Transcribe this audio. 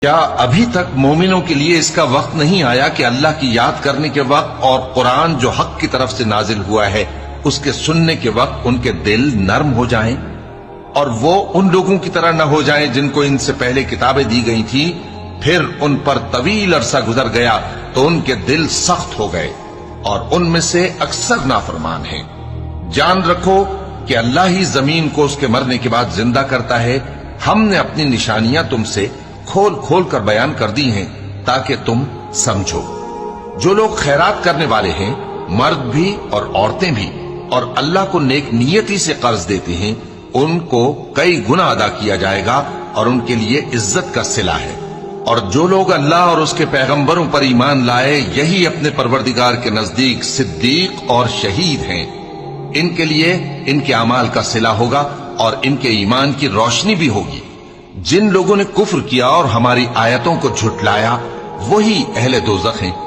کیا ابھی تک مومنوں کے لیے اس کا وقت نہیں آیا کہ اللہ کی یاد کرنے کے وقت اور قرآن جو حق کی طرف سے نازل ہوا ہے اس کے سننے کے وقت ان کے دل نرم ہو جائیں اور وہ ان لوگوں کی طرح نہ ہو جائیں جن کو ان سے پہلے کتابیں دی گئی تھی، پھر ان پر طویل عرصہ گزر گیا تو ان کے دل سخت ہو گئے اور ان میں سے اکثر نافرمان ہیں۔ جان رکھو کہ اللہ ہی زمین کو اس کے مرنے کے بعد زندہ کرتا ہے۔ ہم نے اپنی نشانیاں تم سے کھول کھول کر بیان کر دی ہیں تاکہ تم سمجھو۔ جو لوگ خیرات کرنے والے ہیں، مرد بھی اور عورتیں بھی، اور اللہ کو نیک نیتی سے قرض دیتے ہیں، ان کو کئی گنا ادا کیا جائے گا اور ان کے لیے عزت کا صلہ ہے۔ اور جو لوگ اللہ اور اس کے پیغمبروں پر ایمان لائے، یہی اپنے پروردگار کے نزدیک صدیق اور شہید ہیں۔ ان کے لیے ان کے اعمال کا صلہ ہوگا اور ان کے ایمان کی روشنی بھی ہوگی۔ جن لوگوں نے کفر کیا اور ہماری آیتوں کو جھٹلایا، وہی اہل دوزخ ہیں۔